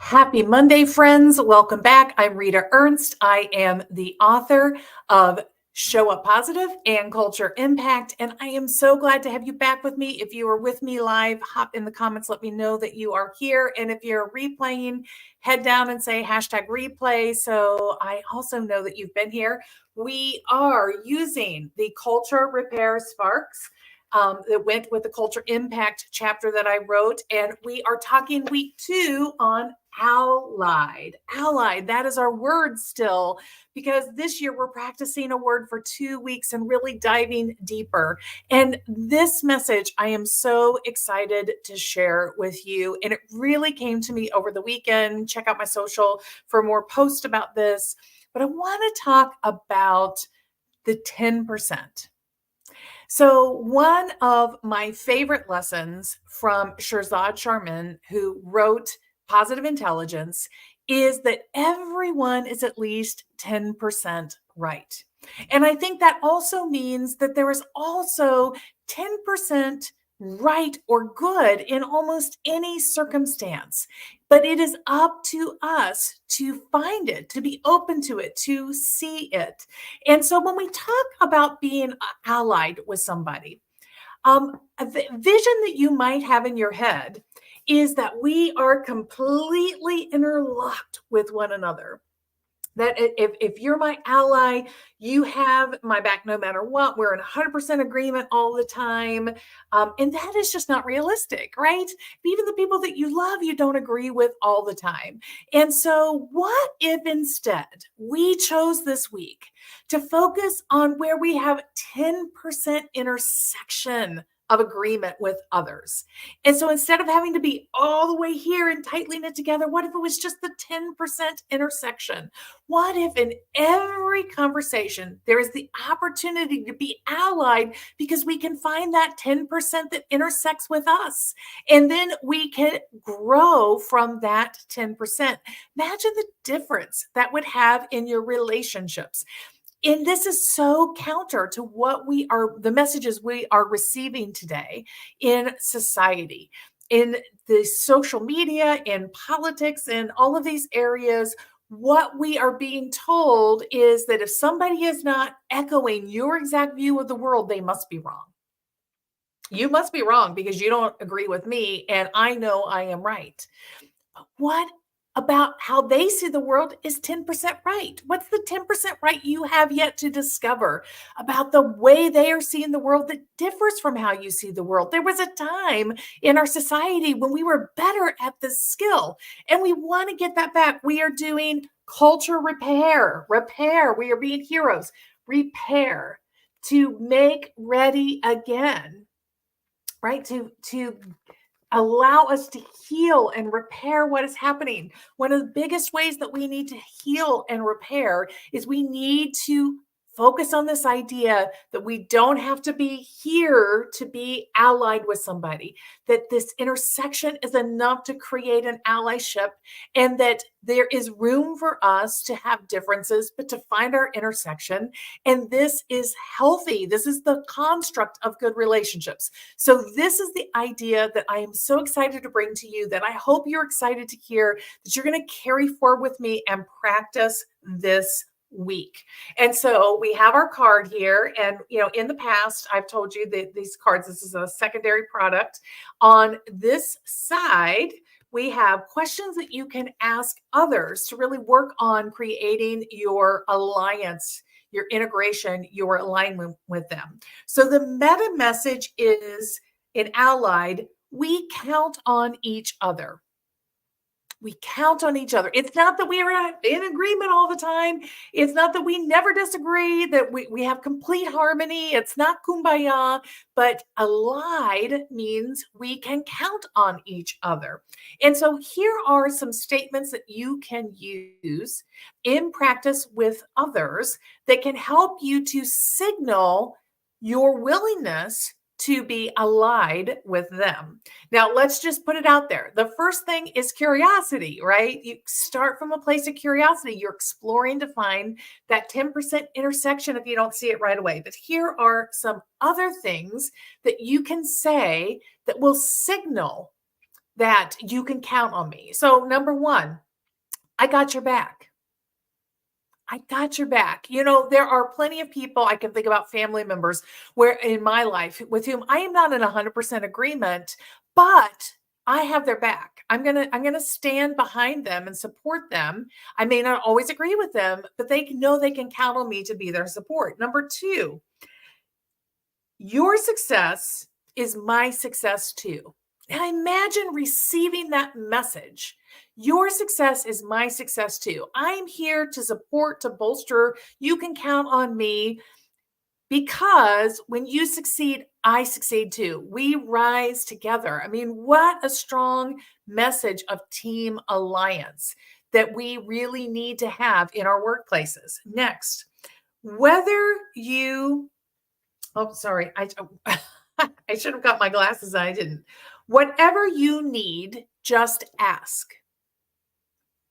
Happy Monday, friends. Welcome back. I'm Rita Ernst. I am the author of Show Up Positive and Culture Impact, and I am so glad to have you back with me. If you are with me live, hop in the comments, let me know that you are here. And if you're replaying, head down and say hashtag replay. So I also know that you've been here. We are using the Culture Repair Sparks that went with the Culture Impact chapter that I wrote. And we are talking week 2 on allied. Allied, that is our word still, because this year we're practicing a word for 2 weeks and really diving deeper. And this message I am so excited to share with you. And it really came to me over the weekend. Check out my social for more posts about this. But I want to talk about the 10%. So, one of my favorite lessons from Shirzad Sharmin, who wrote Positive Intelligence, is that everyone is at least 10% right. And I think that also means that there is also 10% right or good in almost any circumstance. But it is up to us to find it, to be open to it, to see it. And so when we talk about being allied with somebody, a vision that you might have in your head is that we are completely interlocked with one another. That if you're my ally, you have my back no matter what. We're in 100% agreement all the time. And that is just not realistic, right? Even the people that you love, you don't agree with all the time. And so, what if instead we chose this week to focus on where we have 10% intersection of agreement with others? And so instead of having to be all the way here and tightly knit together, what if it was just the 10% intersection? What if in every conversation there is the opportunity to be allied because we can find that 10% that intersects with us? And then we can grow from that 10%. Imagine the difference that would have in your relationships. And this is so counter to what the messages we are receiving today in society, in the social media, in politics, in all of these areas. What we are being told is that if somebody is not echoing your exact view of the world, they must be wrong. You must be wrong because you don't agree with me, and I know I am right. But what about how they see the world is 10% right? What's the 10% right you have yet to discover about the way they are seeing the world that differs from how you see the world? There was a time in our society when we were better at this skill, and we want to get that back. We are doing culture repair. We are being heroes. Repair, to make ready again, right? To allow us to heal and repair what is happening. One of the biggest ways that we need to heal and repair is we need to focus on this idea that we don't have to be here to be allied with somebody, that this intersection is enough to create an allyship, and that there is room for us to have differences, but to find our intersection. And this is healthy. This is the construct of good relationships. So this is the idea that I am so excited to bring to you, that I hope you're excited to hear, that you're going to carry forward with me and practice this week. And so we have our card here. And, in the past, I've told you that these cards, this is a secondary product. On this side, we have questions that you can ask others to really work on creating your alliance, your integration, your alignment with them. So the meta message is, in allied, we count on each other. We count on each other. It's not that we are in agreement all the time. It's not that we never disagree, that we have complete harmony. It's not kumbaya, but allied means we can count on each other. And so here are some statements that you can use in practice with others that can help you to signal your willingness to be allied with them. Now, let's just put it out there. The first thing is curiosity, right? You start from a place of curiosity. You're exploring to find that 10% intersection if you don't see it right away. But here are some other things that you can say that will signal that you can count on me. So, number one, I got your back. I got your back. There are plenty of people I can think about, family members where in my life with whom I am not in 100% agreement, but I have their back. I'm going to stand behind them and support them. I may not always agree with them, but they know they can count on me to be their support. Number 2, your success is my success too. And I imagine receiving that message. Your success is my success too. I'm here to support, to bolster. You can count on me because when you succeed, I succeed too. We rise together. I mean, what a strong message of team alliance that we really need to have in our workplaces. Next, whether you Oh, sorry. I should have got my glasses. I didn't. Whatever you need, just ask.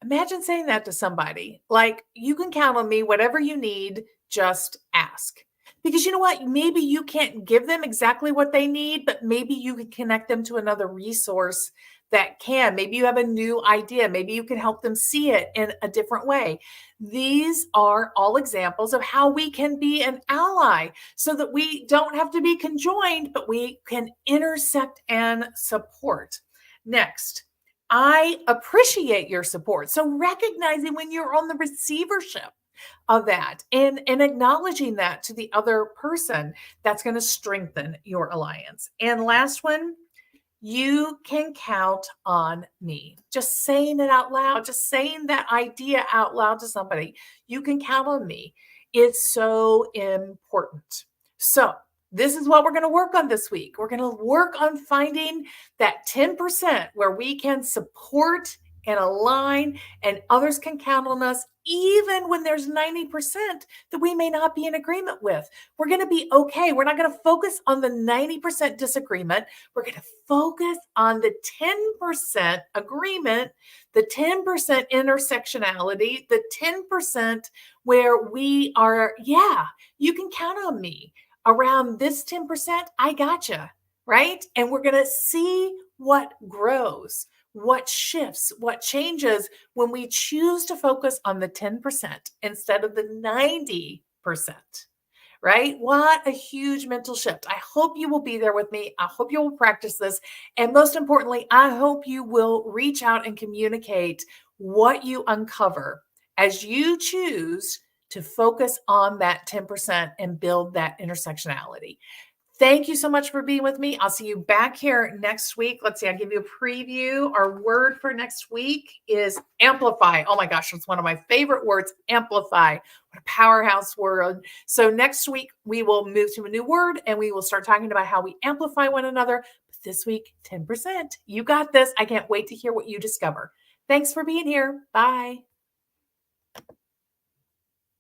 Imagine saying that to somebody. Like, you can count on me. Whatever you need, just ask. Because you know what? Maybe you can't give them exactly what they need, but maybe you can connect them to another resource that can. Maybe you have a new idea. Maybe you can help them see it in a different way. These are all examples of how we can be an ally so that we don't have to be conjoined, but we can intersect and support. Next, I appreciate your support. So recognizing when you're on the receivership of that and acknowledging that to the other person, that's going to strengthen your alliance. And last one, you can count on me. Just saying it out loud, just saying that idea out loud to somebody, you can count on me. It's so important. So, this is what we're going to work on this week. We're going to work on finding that 10% where we can support and align, and others can count on us, even when there's 90% that we may not be in agreement with. We're going to be okay. We're not going to focus on the 90% disagreement. We're going to focus on the 10% agreement, the 10% intersectionality, the 10% where we are, yeah, you can count on me. Around this 10%, I gotcha, right? And we're going to see what grows, what shifts, what changes when we choose to focus on the 10% instead of the 90%, right? What a huge mental shift. I hope you will be there with me. I hope you will practice this. And most importantly, I hope you will reach out and communicate what you uncover as you choose to focus on that 10% and build that intersectionality. Thank you so much for being with me. I'll see you back here next week. Let's see, I'll give you a preview. Our word for next week is amplify. Oh my gosh, it's one of my favorite words, amplify. What a powerhouse word. So next week, we will move to a new word and we will start talking about how we amplify one another. But this week, 10%. You got this. I can't wait to hear what you discover. Thanks for being here. Bye.